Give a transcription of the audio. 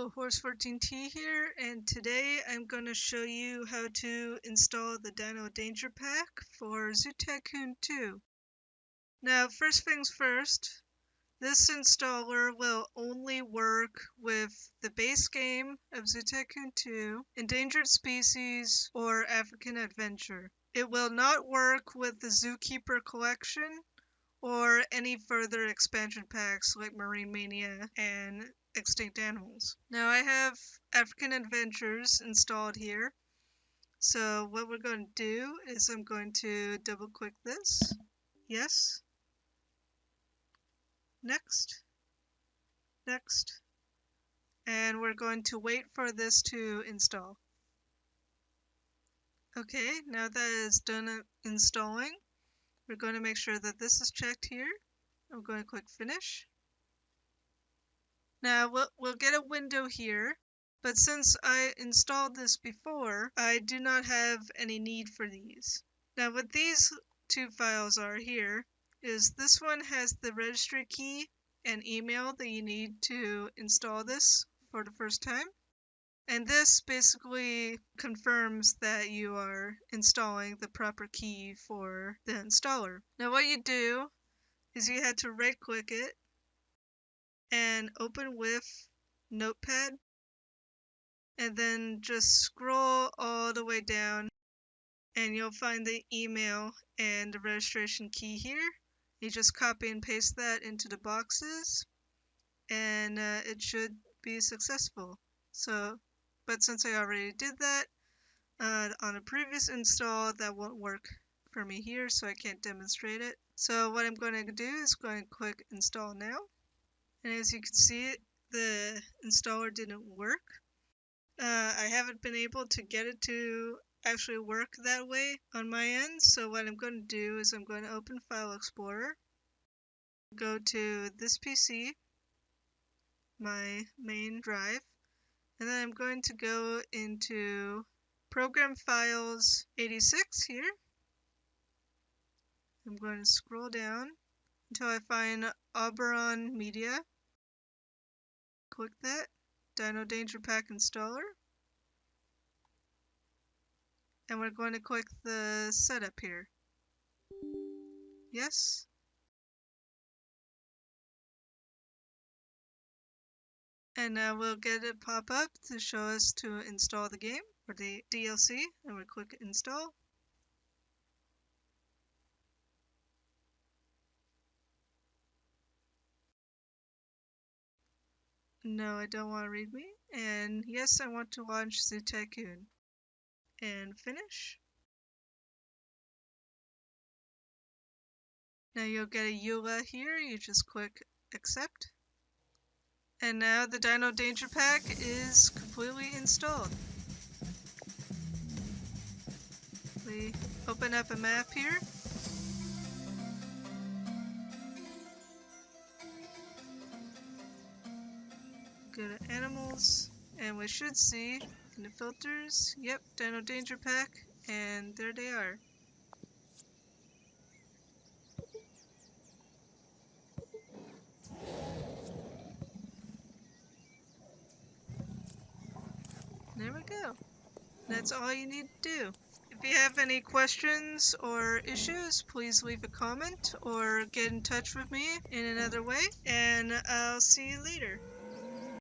Hello, Horse14T here, and today I'm going to show you how to install the Dino Danger Pack for ZT2. Now, first things first, this installer will only work with the base game of ZT2, Endangered Species, or African Adventure. It will not work with the Zookeeper Collection or any further expansion packs like Marine Mania and Extinct Animals. Now I have African Adventures installed here. So what we're going to do is I'm going to double click this. Yes. Next. Next. And we're going to wait for this to install. Okay, now that is done installing, we're going to make sure that this is checked here. I'm going to click Finish. Now we'll get a window here, but since I installed this before, I do not have any need for these. Now what these two files are here is this one has the registry key and email that you need to install this for the first time. And this basically confirms that you are installing the proper key for the installer. Now what you do is you had to right click it and open with Notepad, and then just scroll all the way down and you'll find the email and the registration key here. You just copy and paste that into the boxes and it should be successful. But since I already did that on a previous install, that won't work for me here, so I can't demonstrate it. So what I'm going to do is going to click Install Now. And as you can see, the installer didn't work. I haven't been able to get it to actually work that way on my end. So what I'm going to do is I'm going to open File Explorer, go to this PC, my main drive, and then I'm going to go into Program Files 86 here. I'm going to scroll down until I find Oberon Media. Click that, Dino Danger Pack Installer. And we're going to click the setup here. Yes. And now we'll get a pop-up to show us to install the game or the DLC, and we click Install. No, I don't want to read me. And yes, I want to launch ZT2. And finish. Now you'll get a EULA here, you just click Accept. And now the Dino Danger Pack is completely installed. We open up a map here. Go to Animals, and we should see in the filters, yep, Dino Danger Pack, and there they are. There we go. That's all you need to do. If you have any questions or issues, please leave a comment or get in touch with me in another way, and I'll see you later.